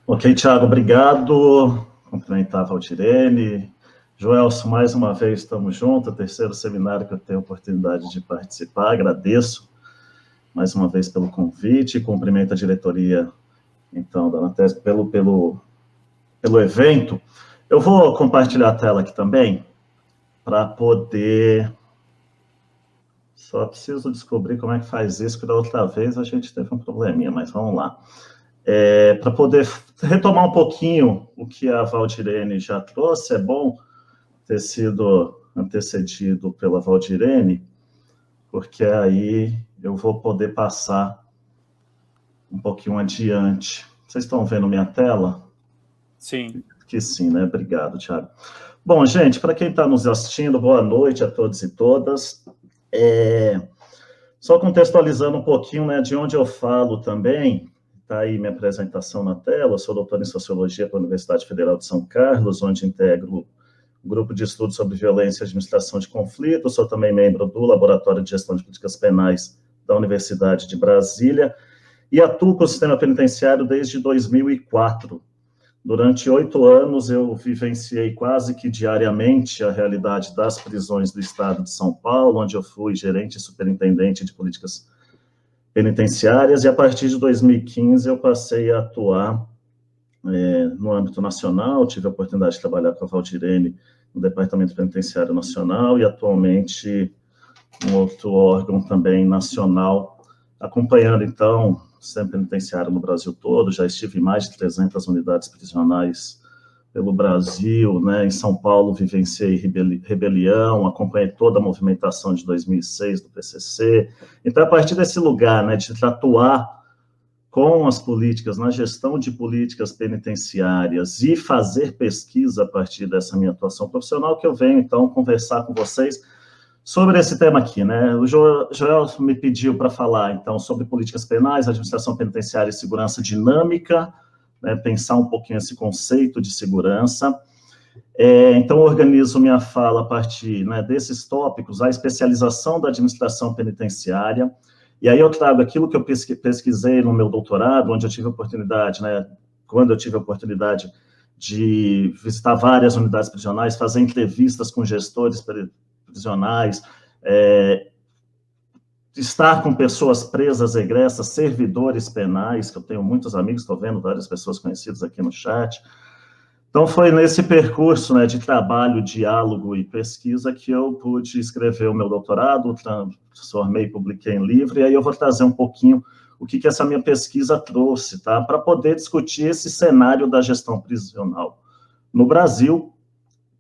Ok, Thiago, obrigado. Cumprimentar a Valdirene. Joelson, mais uma vez estamos juntos, o terceiro seminário que eu tenho a oportunidade de participar. Agradeço mais uma vez pelo convite, cumprimento a diretoria, então, da Anatese pelo evento. Eu vou compartilhar a tela aqui também, para poder... Só preciso descobrir como é que faz isso, que da outra vez a gente teve um probleminha, mas vamos lá. Para poder retomar um pouquinho o que a Valdirene já trouxe, é bom ter sido antecedido pela Valdirene, porque aí eu vou poder passar um pouquinho adiante. Vocês estão vendo minha tela? Sim. Que sim, né? Obrigado, Thiago. Bom, gente, para quem está nos assistindo, boa noite a todos e todas. Só contextualizando um pouquinho, né, de onde eu falo também, está aí minha apresentação na tela. Eu sou doutor em Sociologia pela Universidade Federal de São Carlos, onde integro o grupo de estudos sobre violência e administração de conflito. Sou também membro do Laboratório de Gestão de Políticas Penais da Universidade de Brasília e atuo com o sistema penitenciário desde 2004. Durante 8 anos, eu vivenciei quase que diariamente a realidade das prisões do estado de São Paulo, onde eu fui gerente e superintendente de políticas penitenciárias, e a partir de 2015 eu passei a atuar no âmbito nacional. Tive a oportunidade de trabalhar com a Valdirene no Departamento Penitenciário Nacional e atualmente um outro órgão também nacional, acompanhando, então, o sistema penitenciário no Brasil todo. Já estive em mais de 300 unidades prisionais pelo Brasil, né? Em São Paulo vivenciei rebelião, acompanhei toda a movimentação de 2006 do PCC. Então, a partir desse lugar, né, de atuar com as políticas, na gestão de políticas penitenciárias e fazer pesquisa a partir dessa minha atuação profissional, que eu venho, então, conversar com vocês sobre esse tema aqui, né? O Joel me pediu para falar, então, sobre políticas penais, administração penitenciária e segurança dinâmica, né, pensar um pouquinho esse conceito de segurança. Então, eu organizo minha fala a partir, né, desses tópicos, a especialização da administração penitenciária, e aí eu trago aquilo que eu pesquisei no meu doutorado, onde eu tive a oportunidade, né, quando eu tive a oportunidade de visitar várias unidades prisionais, fazer entrevistas com gestores prisionais, estar com pessoas presas, egressas, servidores penais, que eu tenho muitos amigos, estou vendo várias pessoas conhecidas aqui no chat. Então, foi nesse percurso, né, de trabalho, diálogo e pesquisa que eu pude escrever o meu doutorado, transformei, publiquei em livro, e aí eu vou trazer um pouquinho o que essa minha pesquisa trouxe, tá? Para poder discutir esse cenário da gestão prisional no Brasil,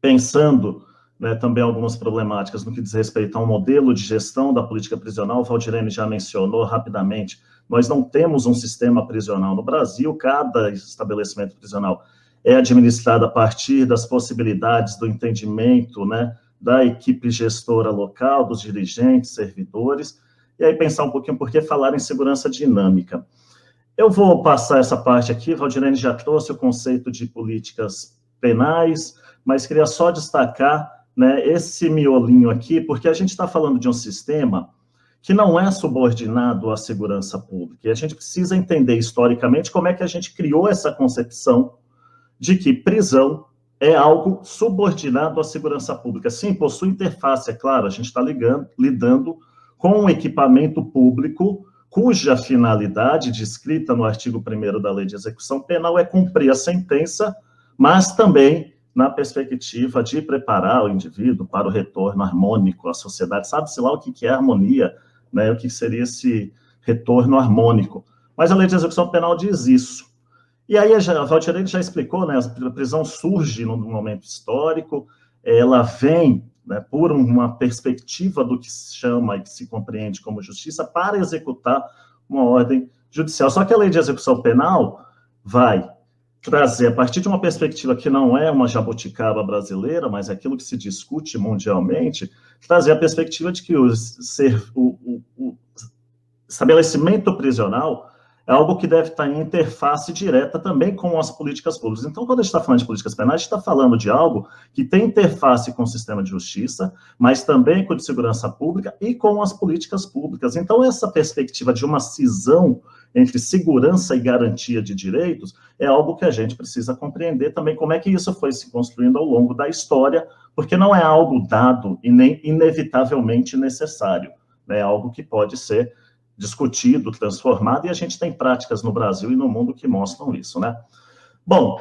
pensando, né, também algumas problemáticas no que diz respeito ao modelo de gestão da política prisional. O Valdirene já mencionou rapidamente, nós não temos um sistema prisional no Brasil, cada estabelecimento prisional é administrado a partir das possibilidades do entendimento, né, da equipe gestora local, dos dirigentes, servidores, e aí pensar um pouquinho por que falar em segurança dinâmica. Eu vou passar essa parte aqui, Valdirene já trouxe o conceito de políticas penais, mas queria só destacar, né, esse miolinho aqui, porque a gente está falando de um sistema que não é subordinado à segurança pública, e a gente precisa entender historicamente como é que a gente criou essa concepção de que prisão é algo subordinado à segurança pública. Sim, possui interface, é claro, a gente está lidando com um equipamento público cuja finalidade, descrita no artigo 1º da Lei de Execução Penal, é cumprir a sentença, mas também na perspectiva de preparar o indivíduo para o retorno harmônico à sociedade. Sabe-se lá o que é harmonia, né? O que seria esse retorno harmônico. Mas a Lei de Execução Penal diz isso. E aí a Valdirene já explicou, né, a prisão surge num momento histórico, ela vem, né, por uma perspectiva do que se chama e que se compreende como justiça para executar uma ordem judicial. Só que a Lei de Execução Penal vai trazer, a partir de uma perspectiva que não é uma jabuticaba brasileira, mas é aquilo que se discute mundialmente, trazer a perspectiva de que o estabelecimento prisional é algo que deve estar em interface direta também com as políticas públicas. Então, quando a gente está falando de políticas penais, a gente está falando de algo que tem interface com o sistema de justiça, mas também com o de segurança pública e com as políticas públicas. Então, essa perspectiva de uma cisão entre segurança e garantia de direitos é algo que a gente precisa compreender também como é que isso foi se construindo ao longo da história, porque não é algo dado e nem inevitavelmente necessário, né? É algo que pode ser discutido, transformado, e a gente tem práticas no Brasil e no mundo que mostram isso, né? Bom,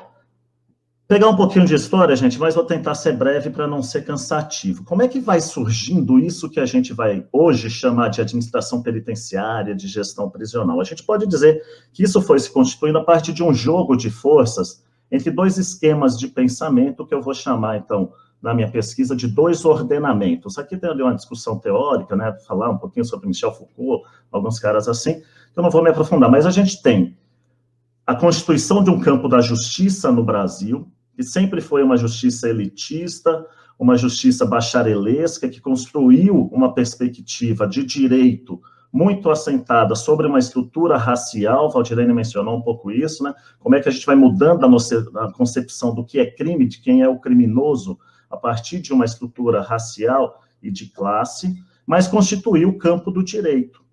pegar um pouquinho de história, gente, mas vou tentar ser breve para não ser cansativo. Como é que vai surgindo isso que a gente vai hoje chamar de administração penitenciária, de gestão prisional? A gente pode dizer que isso foi se constituindo a partir de um jogo de forças entre dois esquemas de pensamento que eu vou chamar, então, na minha pesquisa, de dois ordenamentos. Aqui tem ali uma discussão teórica, né, falar um pouquinho sobre Michel Foucault, alguns caras assim, que eu não vou me aprofundar, mas a gente tem a constituição de um campo da justiça no Brasil, que sempre foi uma justiça elitista, uma justiça bacharelesca, que construiu uma perspectiva de direito muito assentada sobre uma estrutura racial. Valdirene mencionou um pouco isso, né? Como é que a gente vai mudando a concepção do que é crime, de quem é o criminoso, a partir de uma estrutura racial e de classe, mas constituiu o campo do direito,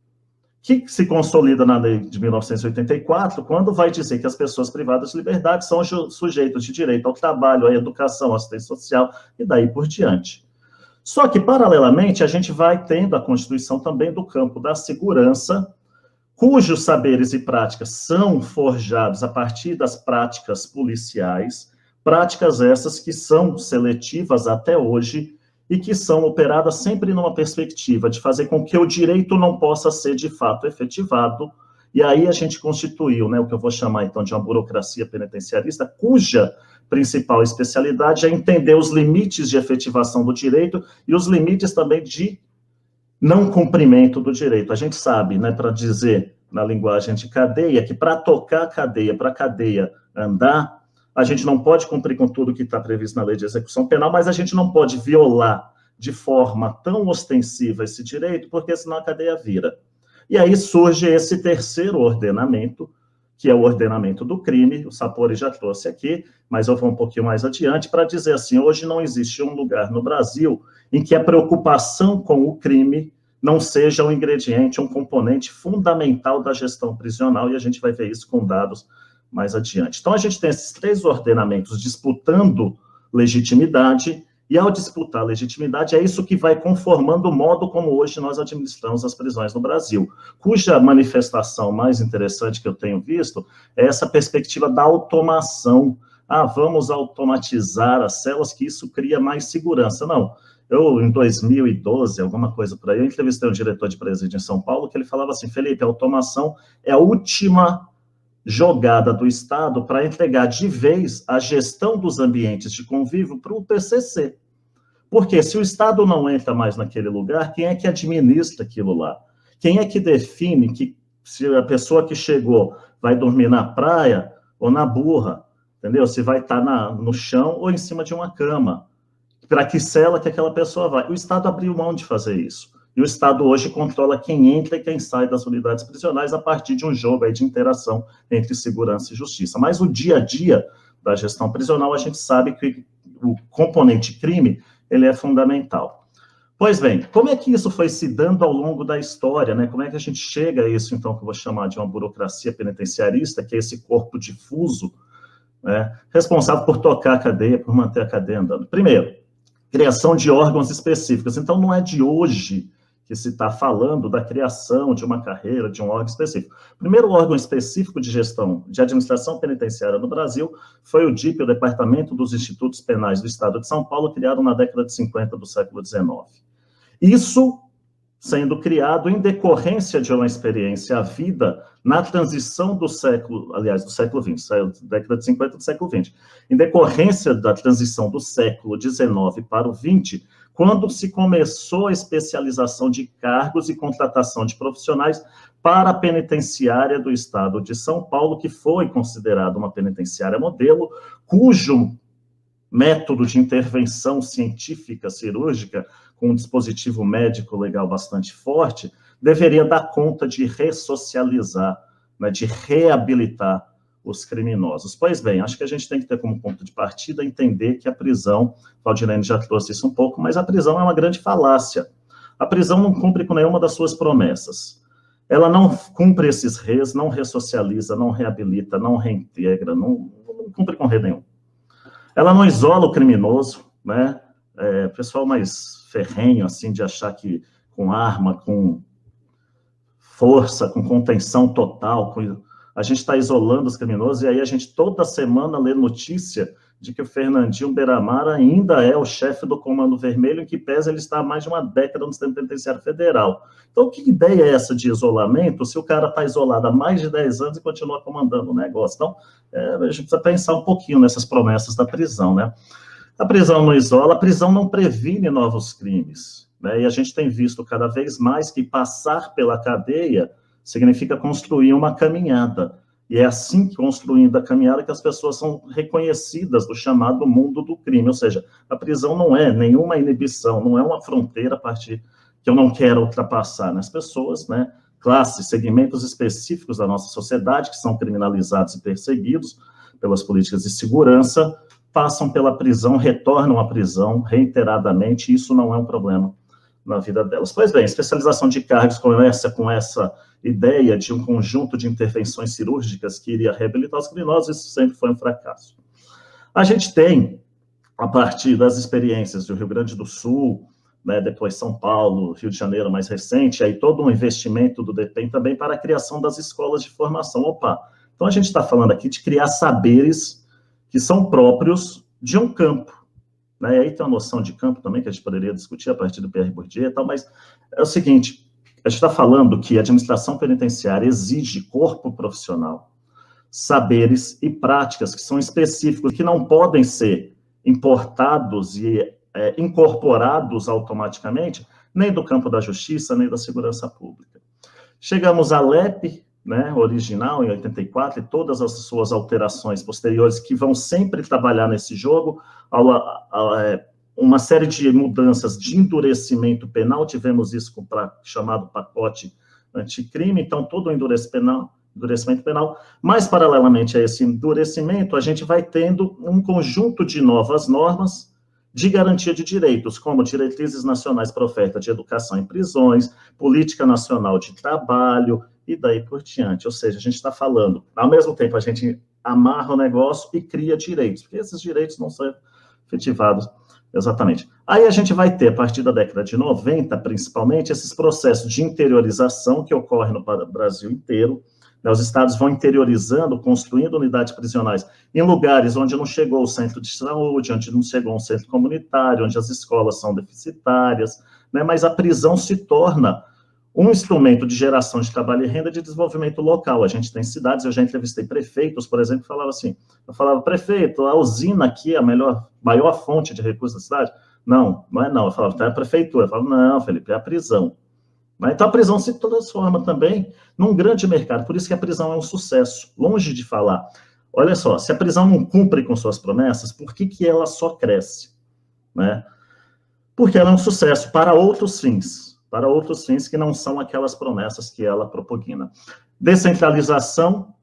que se consolida na lei de 1984, quando vai dizer que as pessoas privadas de liberdade são sujeitos de direito ao trabalho, à educação, à assistência social, e daí por diante. Só que, paralelamente, a gente vai tendo a constituição também do campo da segurança, cujos saberes e práticas são forjados a partir das práticas policiais, práticas essas que são seletivas até hoje e que são operadas sempre numa perspectiva de fazer com que o direito não possa ser, de fato, efetivado. E aí a gente constituiu, né, o que eu vou chamar, então, de uma burocracia penitenciarista, cuja principal especialidade é entender os limites de efetivação do direito e os limites também de não cumprimento do direito. A gente sabe, né, para dizer na linguagem de cadeia, que para tocar a cadeia, para a cadeia andar, a gente não pode cumprir com tudo que está previsto na lei de execução penal, mas a gente não pode violar de forma tão ostensiva esse direito, porque senão a cadeia vira. E aí surge esse terceiro ordenamento, que é o ordenamento do crime. O Sapori já trouxe aqui, mas eu vou um pouquinho mais adiante para dizer assim, hoje não existe um lugar no Brasil em que a preocupação com o crime não seja um ingrediente, um componente fundamental da gestão prisional, e a gente vai ver isso com dados mais adiante. Então, a gente tem esses três ordenamentos disputando legitimidade, e ao disputar legitimidade, é isso que vai conformando o modo como hoje nós administramos as prisões no Brasil, cuja manifestação mais interessante que eu tenho visto é essa perspectiva da automação. Ah, vamos automatizar as celas, que isso cria mais segurança. Não, eu, em 2012, alguma coisa por aí, eu entrevistei um diretor de presídio em São Paulo, que ele falava assim, Felipe, a automação é a última jogada do Estado para entregar de vez a gestão dos ambientes de convívio para o PCC. Porque se o Estado não entra mais naquele lugar, quem é que administra aquilo lá? Quem é que define que se a pessoa que chegou vai dormir na praia ou na burra, entendeu? Se vai estar no chão ou em cima de uma cama. Para que cela que aquela pessoa vai? O Estado abriu mão de fazer isso. E o Estado hoje controla quem entra e quem sai das unidades prisionais a partir de um jogo aí de interação entre segurança e justiça. Mas o dia a dia da gestão prisional, a gente sabe que o componente crime, ele é fundamental. Pois bem, como é que isso foi se dando ao longo da história, né? Como é que a gente chega a isso, então, que eu vou chamar de uma burocracia penitenciarista, que é esse corpo difuso, né, responsável por tocar a cadeia, por manter a cadeia andando? Primeiro, criação de órgãos específicos. Então, não é de hoje que se está falando da criação de uma carreira, de um órgão específico. O primeiro órgão específico de gestão de administração penitenciária no Brasil foi o DIP, o Departamento dos Institutos Penais do Estado de São Paulo, criado na década de 50 do século XIX. Isso sendo criado em decorrência de uma experiência à vida na transição do século, aliás, do século XX, saiu da década de 50 do século XX, em decorrência da transição do século XIX para o XX, quando se começou a especialização de cargos e contratação de profissionais para a penitenciária do Estado de São Paulo, que foi considerada uma penitenciária modelo, cujo método de intervenção científica cirúrgica, com um dispositivo médico legal bastante forte, deveria dar conta de ressocializar, né, de reabilitar os criminosos. Pois bem, acho que a gente tem que ter como ponto de partida entender que a prisão, Valdirene já trouxe isso um pouco, mas a prisão é uma grande falácia. A prisão não cumpre com nenhuma das suas promessas. Ela não cumpre esses res, não ressocializa, não reabilita, não reintegra, não cumpre com rei nenhum. Ela não isola o criminoso, né? O pessoal mais ferrenho, assim, de achar que com arma, com força, com contenção total, a gente está isolando os criminosos, e aí a gente toda semana lê notícia de que o Fernandinho Beiramar ainda é o chefe do Comando Vermelho, em que pese ele está há mais de uma década no sistema penitenciário federal. Então, que ideia é essa de isolamento, se o cara está isolado há mais de 10 anos e continua comandando o negócio? Então, a gente precisa pensar um pouquinho nessas promessas da prisão, né? A prisão não isola, a prisão não previne novos crimes, né? E a gente tem visto cada vez mais que passar pela cadeia significa construir uma caminhada. E é assim, construindo a caminhada, que as pessoas são reconhecidas do chamado mundo do crime. Ou seja, a prisão não é nenhuma inibição, não é uma fronteira a partir que eu não quero ultrapassar. As pessoas, né, classes, segmentos específicos da nossa sociedade, que são criminalizados e perseguidos pelas políticas de segurança, passam pela prisão, retornam à prisão reiteradamente, e isso não é um problema na vida delas. Pois bem, especialização de cargos com essa ideia de um conjunto de intervenções cirúrgicas que iria reabilitar os criminosos, isso sempre foi um fracasso. A gente tem, a partir das experiências do Rio Grande do Sul, né, depois São Paulo, Rio de Janeiro mais recente, aí todo um investimento do DEPEN também para a criação das escolas de formação. Opa, então a gente está falando aqui de criar saberes que são próprios de um campo, né? E aí tem uma noção de campo também que a gente poderia discutir a partir do Pierre Bourdieu e tal, mas é o seguinte, a gente está falando que a administração penitenciária exige corpo profissional, saberes e práticas que são específicos, que não podem ser importados e incorporados automaticamente, nem do campo da justiça, nem da segurança pública. Chegamos à LEP, né, original, em 84, e todas as suas alterações posteriores, que vão sempre trabalhar nesse jogo, uma série de mudanças de endurecimento penal, tivemos isso com o chamado pacote anticrime, então todo o endurecimento penal, mas paralelamente a esse endurecimento, a gente vai tendo um conjunto de novas normas de garantia de direitos, como diretrizes nacionais para oferta de educação em prisões, política nacional de trabalho, e daí por diante. Ou seja, a gente está falando, ao mesmo tempo, a gente amarra o negócio e cria direitos, porque esses direitos não são efetivados exatamente. Aí a gente vai ter, a partir da década de 90, principalmente, esses processos de interiorização que ocorrem no Brasil inteiro, né? Os estados vão interiorizando, construindo unidades prisionais em lugares onde não chegou o centro de saúde, onde não chegou um centro comunitário, onde as escolas são deficitárias, né? Mas a prisão se torna um instrumento de geração de trabalho e renda de desenvolvimento local. A gente tem cidades, eu já entrevistei prefeitos, por exemplo, que falavam assim, eu falava, prefeito, a usina aqui é a maior fonte de recursos da cidade? Não, não é não. Eu falava, tá, é a prefeitura. Eu falava, não, Felipe, é a prisão. Então a prisão se transforma também num grande mercado, por isso que a prisão é um sucesso, longe de falar. Olha só, se a prisão não cumpre com suas promessas, por que ela só cresce? Né? Porque ela é um sucesso para outros fins que não são aquelas promessas que ela propugna. Descentralização,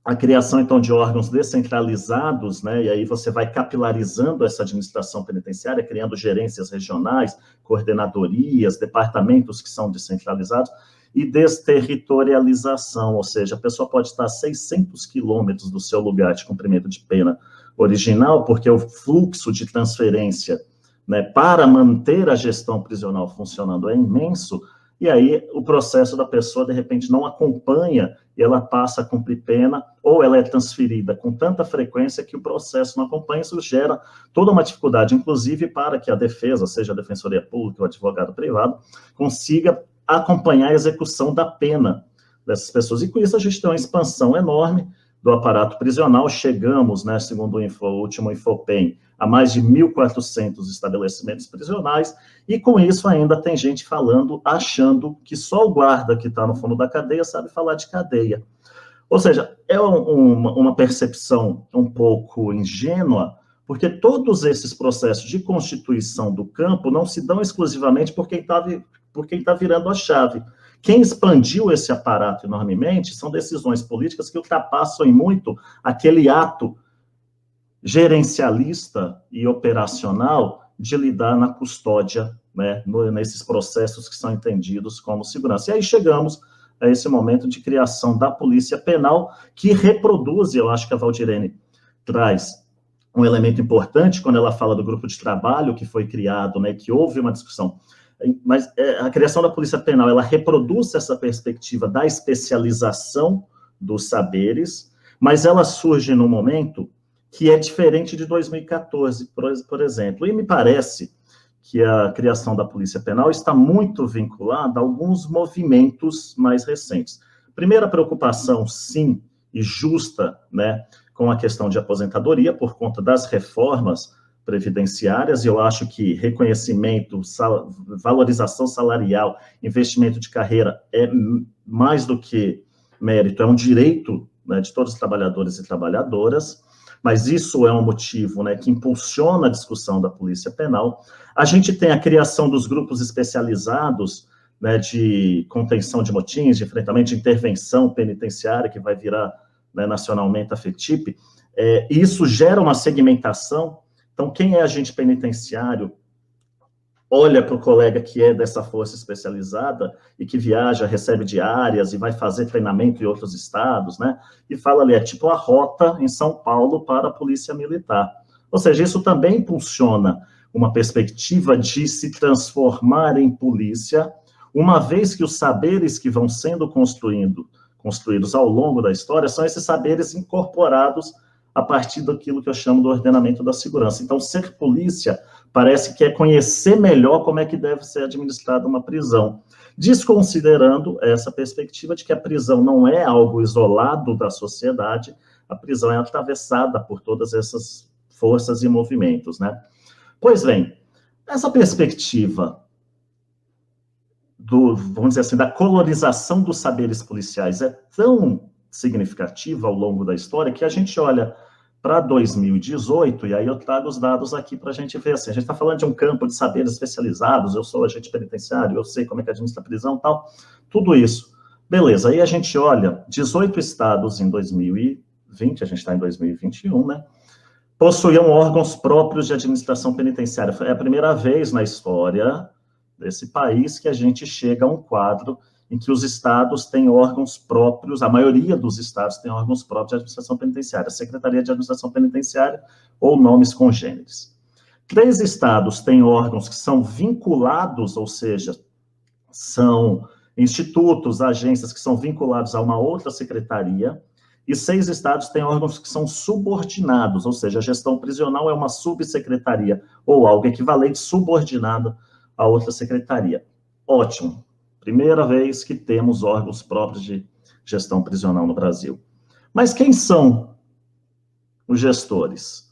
a criação, então, de órgãos descentralizados, né, e aí você vai capilarizando essa administração penitenciária, criando gerências regionais, coordenadorias, departamentos que são descentralizados, e desterritorialização, ou seja, a pessoa pode estar a 600 quilômetros do seu lugar de cumprimento de pena original, porque o fluxo de transferência, né, para manter a gestão prisional funcionando é imenso, e aí o processo da pessoa, de repente, não acompanha, e ela passa a cumprir pena, ou ela é transferida com tanta frequência que o processo não acompanha, isso gera toda uma dificuldade, inclusive para que a defesa, seja a defensoria pública ou advogado privado, consiga acompanhar a execução da pena dessas pessoas. E com isso a gente tem uma expansão enorme do aparato prisional, chegamos, né, segundo o último Infopem, a mais de 1.400 estabelecimentos prisionais, e com isso ainda tem gente falando, achando que só o guarda que está no fundo da cadeia sabe falar de cadeia. Ou seja, é uma percepção um pouco ingênua, porque todos esses processos de constituição do campo não se dão exclusivamente por quem tá virando a chave. Quem expandiu esse aparato enormemente são decisões políticas que ultrapassam em muito aquele ato gerencialista e operacional de lidar na custódia, né, nesses processos que são entendidos como segurança. E aí chegamos a esse momento de criação da Polícia Penal, que reproduz, e eu acho que a Valdirene traz um elemento importante quando ela fala do grupo de trabalho que foi criado, né, que houve uma discussão. Mas a criação da Polícia Penal, ela reproduz essa perspectiva da especialização dos saberes, mas ela surge num momento que é diferente de 2014, por exemplo. E me parece que a criação da Polícia Penal está muito vinculada a alguns movimentos mais recentes. Primeira preocupação, sim, e justa, né, com a questão de aposentadoria, por conta das reformas previdenciárias, e eu acho que reconhecimento, valorização salarial, investimento de carreira é mais do que mérito, é um direito, né, de todos os trabalhadores e trabalhadoras, mas isso é um motivo, né, que impulsiona a discussão da Polícia Penal. A gente tem a criação dos grupos especializados, né, de contenção de motins, de enfrentamento de intervenção penitenciária, que vai virar, né, nacionalmente a FETIP. Isso gera uma segmentação. Então, quem é agente penitenciário olha para o colega que é dessa força especializada e que viaja, recebe diárias e vai fazer treinamento em outros estados, né? E fala ali, é tipo a rota em São Paulo para a Polícia Militar. Ou seja, isso também impulsiona uma perspectiva de se transformar em polícia, uma vez que os saberes que vão sendo construídos ao longo da história são esses saberes incorporados a partir daquilo que eu chamo do ordenamento da segurança. Então, ser polícia parece que é conhecer melhor como é que deve ser administrada uma prisão, desconsiderando essa perspectiva de que a prisão não é algo isolado da sociedade, a prisão é atravessada por todas essas forças e movimentos, né? Pois bem, essa perspectiva vamos dizer assim, da colonização dos saberes policiais é tão significativa ao longo da história que a gente olha para 2018, e aí eu trago os dados aqui para a gente ver, assim, a gente está falando de um campo de saberes especializados, eu sou agente penitenciário, eu sei como é que administra a prisão e tal, tudo isso. Beleza, aí a gente olha, 18 estados em 2020, a gente está em 2021, né, possuíam órgãos próprios de administração penitenciária. É a primeira vez na história desse país que a gente chega a um quadro em que os estados têm órgãos próprios, a maioria dos estados tem órgãos próprios de administração penitenciária, Secretaria de Administração Penitenciária ou nomes congêneres. 3 estados têm órgãos que são vinculados, ou seja, são institutos, agências que são vinculados a uma outra secretaria, e 6 estados têm órgãos que são subordinados, ou seja, a gestão prisional é uma subsecretaria, ou algo equivalente subordinado a outra secretaria. Ótimo. Primeira vez que temos órgãos próprios de gestão prisional no Brasil. Mas quem são os gestores?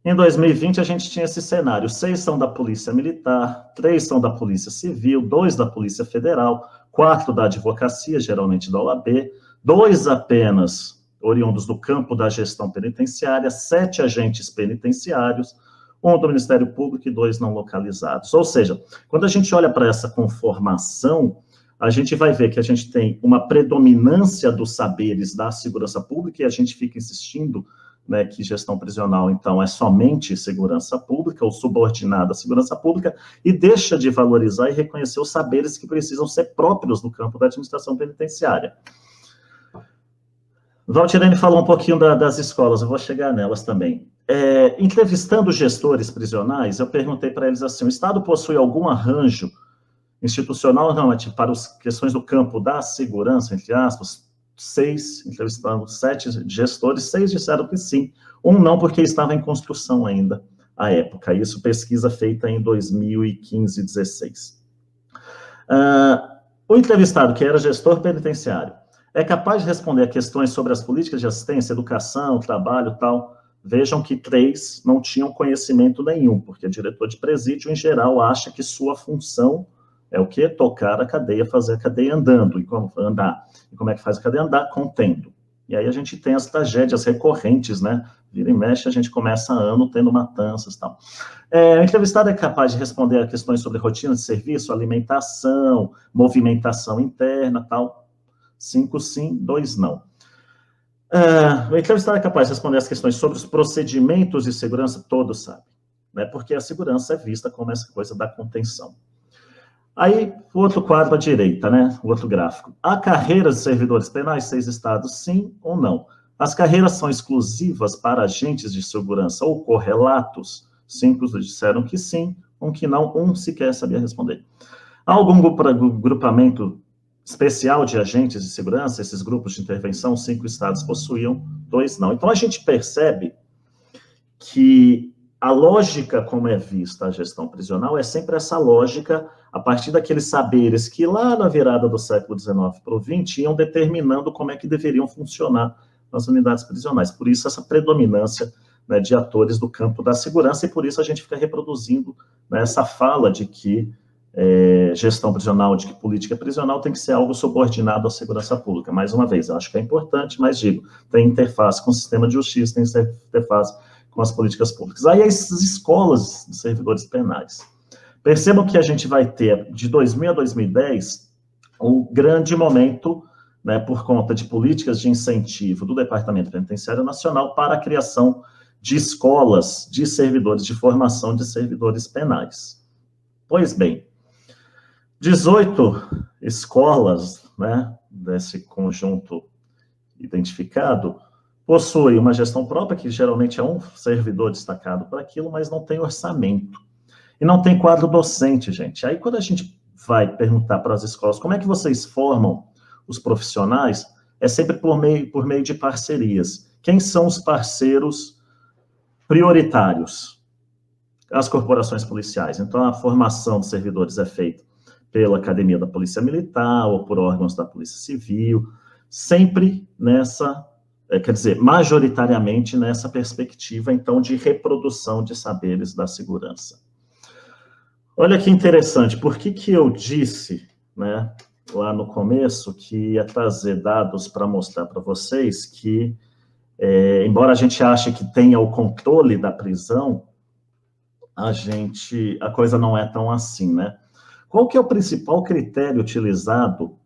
Em 2020, a gente tinha esse cenário. 6 são da Polícia Militar, 3 são da Polícia Civil, 2 da Polícia Federal, 4 da Advocacia, geralmente da OAB, 2 apenas oriundos do campo da gestão penitenciária, 7 agentes penitenciários, 1 do Ministério Público e 2 não localizados. Ou seja, quando a gente olha para essa conformação, a gente vai ver que a gente tem uma predominância dos saberes da segurança pública, e a gente fica insistindo, né, que gestão prisional, então, é somente segurança pública, ou subordinada à segurança pública, e deixa de valorizar e reconhecer os saberes que precisam ser próprios do campo da administração penitenciária. Valdirene falou um pouquinho das escolas, eu vou chegar nelas também. Entrevistando gestores prisionais, eu perguntei para eles assim, o Estado possui algum arranjo institucional ou normativo para as questões do campo da segurança, entre aspas? 6, entrevistando 7 gestores, 6 disseram que sim, 1 não, porque estava em construção ainda à época, isso pesquisa feita em 2015, 16. O entrevistado, que era gestor penitenciário, é capaz de responder a questões sobre as políticas de assistência, educação, trabalho e tal? Vejam que 3 não tinham conhecimento nenhum, porque diretor de presídio, em geral, acha que sua função é o quê? Tocar a cadeia, fazer a cadeia andando, e como andar. E como é que faz a cadeia andar? Contendo. E aí a gente tem as tragédias recorrentes, né? Vira e mexe, a gente começa ano tendo matanças e tal. O entrevistado é capaz de responder a questões sobre rotina de serviço, alimentação, movimentação interna, tal. 5 sim, 2 não. O entrevistado é capaz de responder as questões sobre os procedimentos de segurança, todos sabem, né? Porque a segurança é vista como essa coisa da contenção. Aí, o outro quadro à direita, né? O outro gráfico. Há carreiras de servidores penais, 6 estados, sim ou não? As carreiras são exclusivas para agentes de segurança ou correlatos? 5 disseram que sim, um que não, um sequer sabia responder. Há algum grupamento especial de agentes de segurança? Esses grupos de intervenção, 5 estados possuíam, 2 não. Então, a gente percebe que a lógica como é vista a gestão prisional é sempre essa lógica a partir daqueles saberes que lá na virada do século XIX para o XX iam determinando como é que deveriam funcionar as unidades prisionais. Por isso essa predominância, né, de atores do campo da segurança, e por isso a gente fica reproduzindo, né, essa fala de que gestão prisional, de que política prisional tem que ser algo subordinado à segurança pública. Mais uma vez, eu acho que é importante, mas digo, tem interface com o sistema de justiça, tem interface com as políticas públicas. Aí as escolas de servidores penais. Percebam que a gente vai ter, de 2000 a 2010, um grande momento, né, por conta de políticas de incentivo do Departamento Penitenciário Nacional para a criação de escolas de servidores, de formação de servidores penais. Pois bem, 18 escolas, né, desse conjunto identificado, possui uma gestão própria, que geralmente é um servidor destacado para aquilo, mas não tem orçamento. E não tem quadro docente, gente. Aí, quando a gente vai perguntar para as escolas como é que vocês formam os profissionais, é sempre por meio de parcerias. Quem são os parceiros prioritários? As corporações policiais. Então, a formação dos servidores é feita pela Academia da Polícia Militar ou por órgãos da Polícia Civil, sempre nessa, quer dizer, majoritariamente nessa perspectiva, então, de reprodução de saberes da segurança. Olha que interessante, por que eu disse, né, lá no começo, que ia trazer dados para mostrar para vocês que, embora a gente ache que tenha o controle da prisão, a coisa não é tão assim, né? Qual que é o principal critério utilizado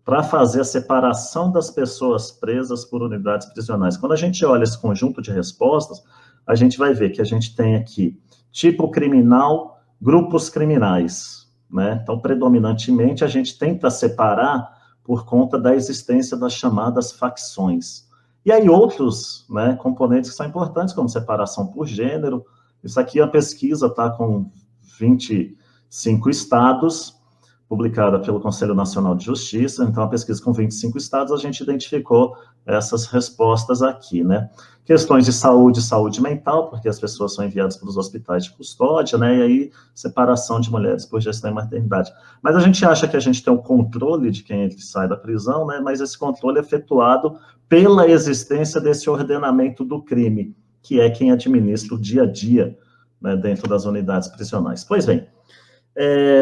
para fazer a separação das pessoas presas por unidades prisionais? Quando a gente olha esse conjunto de respostas, a gente vai ver que a gente tem aqui tipo criminal, grupos criminais, né? Então, predominantemente, a gente tenta separar por conta da existência das chamadas facções. E aí outros, né, componentes que são importantes, como separação por gênero. Isso aqui, a pesquisa está com 25 estados, publicada pelo Conselho Nacional de Justiça. Então, a pesquisa com 25 estados, a gente identificou essas respostas aqui, né? Questões de saúde mental, porque as pessoas são enviadas para os hospitais de custódia, né? E aí, separação de mulheres por gestão e maternidade. Mas a gente acha que a gente tem o controle de quem entra e sai da prisão, né? Mas esse controle é efetuado pela existência desse ordenamento do crime, que é quem administra o dia a dia, né, dentro das unidades prisionais. Pois bem,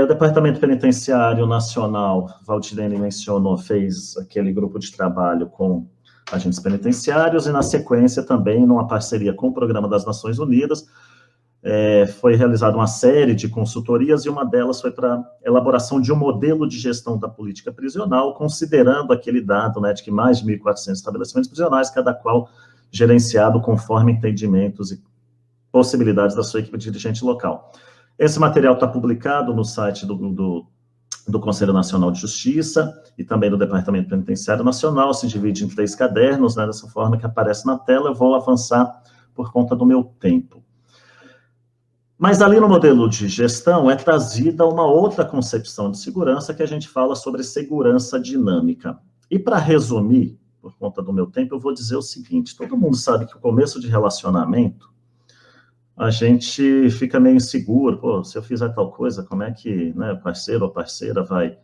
o Departamento Penitenciário Nacional, Valdirene mencionou, fez aquele grupo de trabalho com agentes penitenciários, e na sequência também, numa parceria com o Programa das Nações Unidas, foi realizada uma série de consultorias, e uma delas foi para a elaboração de um modelo de gestão da política prisional, considerando aquele dado, né, de que mais de 1.400 estabelecimentos prisionais, cada qual gerenciado conforme entendimentos e possibilidades da sua equipe de dirigente local. Esse material está publicado no site do Conselho Nacional de Justiça e também do Departamento Penitenciário Nacional, se divide em 3 cadernos, né, dessa forma que aparece na tela. Eu vou avançar por conta do meu tempo. Mas ali no modelo de gestão é trazida uma outra concepção de segurança, que a gente fala sobre segurança dinâmica. E para resumir, por conta do meu tempo, eu vou dizer o seguinte: todo mundo sabe que o começo de relacionamento, a gente fica meio inseguro. Pô, se eu fizer tal coisa, como é que, né, o parceiro ou parceira vai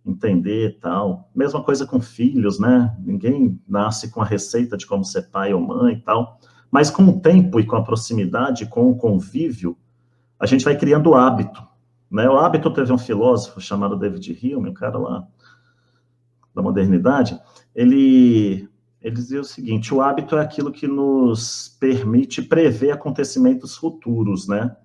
entender e tal? Mesma coisa com filhos, né? Ninguém nasce com a receita de como ser pai ou mãe e tal. Mas com o tempo e com a proximidade, com o convívio, a gente vai criando hábito, né? O hábito, teve um filósofo chamado David Hume, um cara lá da modernidade, ele ele dizia o seguinte: o hábito é aquilo que nos permite prever acontecimentos futuros, né?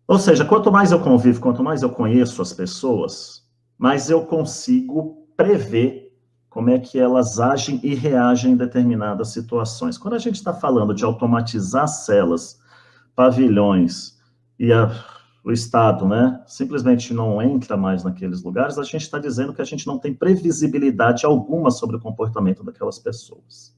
Ou seja, quanto mais eu convivo, quanto mais eu conheço as pessoas, mais eu consigo prever como é que elas agem e reagem em determinadas situações. Quando a gente está falando de automatizar celas, pavilhões e o Estado, né, simplesmente não entra mais naqueles lugares, a gente está dizendo que a gente não tem previsibilidade alguma sobre o comportamento daquelas pessoas.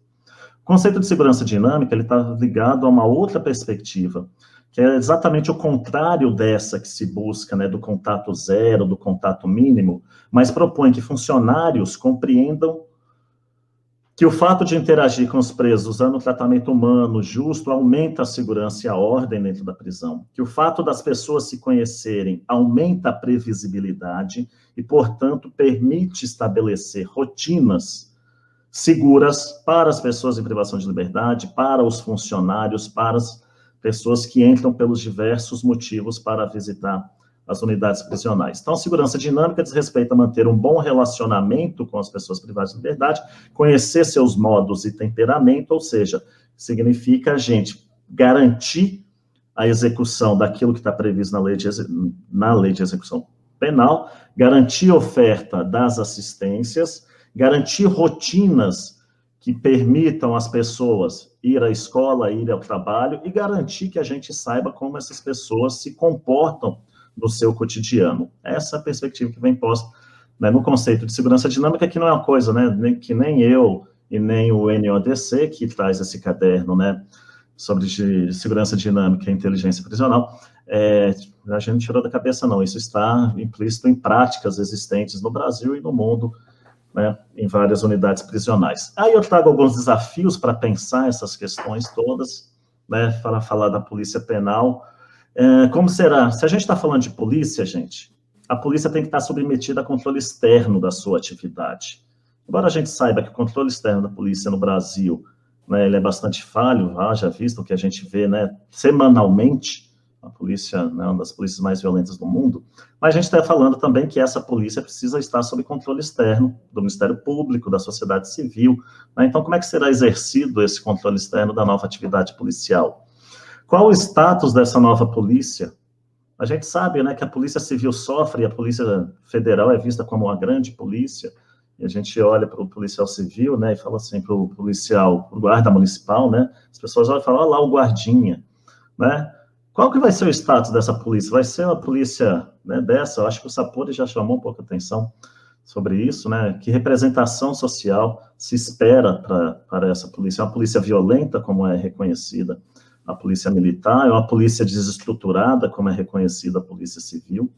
O conceito de segurança dinâmica, ele está ligado a uma outra perspectiva, que é exatamente o contrário dessa que se busca, né, do contato zero, do contato mínimo, mas propõe que funcionários compreendam que o fato de interagir com os presos usando o tratamento humano justo aumenta a segurança e a ordem dentro da prisão, que o fato das pessoas se conhecerem aumenta a previsibilidade e, portanto, permite estabelecer rotinas seguras para as pessoas em privação de liberdade, para os funcionários, para as pessoas que entram pelos diversos motivos para visitar as unidades prisionais. Então, a segurança dinâmica diz respeito a manter um bom relacionamento com as pessoas privadas de liberdade, conhecer seus modos e temperamento, ou seja, significa a gente garantir a execução daquilo que está previsto na lei de execução penal, garantir a oferta das assistências, garantir rotinas que permitam às pessoas ir à escola, ir ao trabalho, e garantir que a gente saiba como essas pessoas se comportam no seu cotidiano. Essa é a perspectiva que vem posta, né, no conceito de segurança dinâmica, que não é uma coisa, né, que nem eu e nem o NODC, que traz esse caderno, né, sobre segurança dinâmica e inteligência prisional, a gente não tirou da cabeça, não. Isso está implícito em práticas existentes no Brasil e no mundo, né, em várias unidades prisionais. Aí eu trago alguns desafios para pensar essas questões todas, né, para falar da polícia penal. Como será? Se a gente está falando de polícia, gente, a polícia tem que estar submetida a controle externo da sua atividade. Embora a gente saiba que o controle externo da polícia no Brasil, né, ele é bastante falho, já visto o que a gente vê, né, semanalmente, a polícia, né, uma das polícias mais violentas do mundo, mas a gente está falando também que essa polícia precisa estar sob controle externo do Ministério Público, da sociedade civil, né? Então, como é que será exercido esse controle externo da nova atividade policial? Qual o status dessa nova polícia? A gente sabe, né, que a polícia civil sofre e a polícia federal é vista como uma grande polícia, e a gente olha para o policial civil, né, e fala assim para o policial, o guarda municipal, né, as pessoas olham e falam, olha lá o guardinha, né? Qual que vai ser o status dessa polícia? Vai ser uma polícia, né, dessa? Eu acho que o Sapori já chamou um pouco a atenção sobre isso, né? Que representação social se espera para essa polícia? É uma polícia violenta, como é reconhecida a polícia militar? É uma polícia desestruturada, como é reconhecida a polícia civil?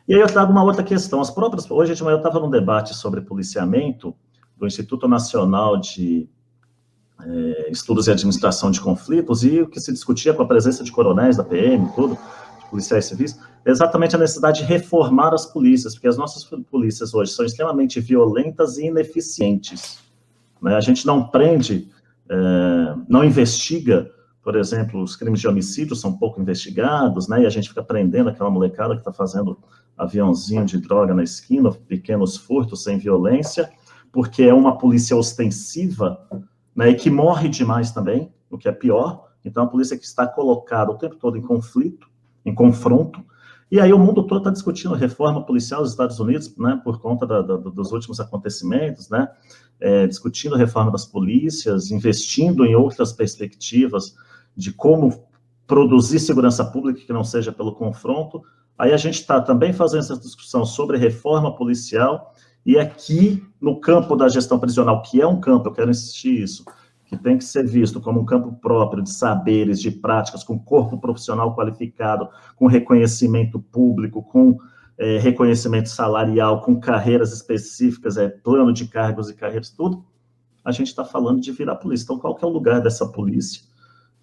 E aí eu trago uma outra questão. Hoje de manhã eu estava num debate sobre policiamento do Instituto Nacional de Estudos e Administração de Conflitos, e o que se discutia com a presença de coronéis da PM, tudo, de policiais civis, é exatamente a necessidade de reformar as polícias, porque as nossas polícias hoje são extremamente violentas e ineficientes, né? A gente não prende, não investiga, por exemplo, os crimes de homicídio são pouco investigados, né? E a gente fica prendendo aquela molecada que está fazendo aviãozinho de droga na esquina, pequenos furtos sem violência, porque é uma polícia ostensiva, né, e que morre demais também, o que é pior. Então, a polícia que está colocada o tempo todo em conflito, em confronto, e aí o mundo todo está discutindo reforma policial nos Estados Unidos, né, por conta dos últimos acontecimentos, né, discutindo a reforma das polícias, investindo em outras perspectivas de como produzir segurança pública que não seja pelo confronto. Aí a gente está também fazendo essa discussão sobre reforma policial, e aqui, no campo da gestão prisional, que é um campo, eu quero insistir isso, que tem que ser visto como um campo próprio de saberes, de práticas, com corpo profissional qualificado, com reconhecimento público, com reconhecimento salarial, com carreiras específicas, plano de cargos e carreiras, tudo, a gente está falando de virar polícia. Então, qual que é o lugar dessa polícia,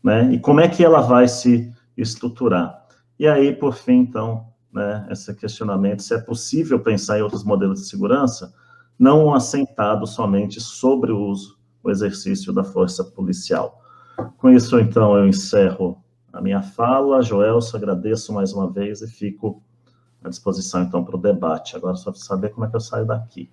né? E como é que ela vai se estruturar? E aí, por fim, então, né, esse questionamento, se é possível pensar em outros modelos de segurança, não assentado somente sobre o uso, o exercício da força policial. Com isso, então, eu encerro a minha fala. Joelson, agradeço mais uma vez e fico à disposição, então, para o debate. Agora, só para saber como é que eu saio daqui.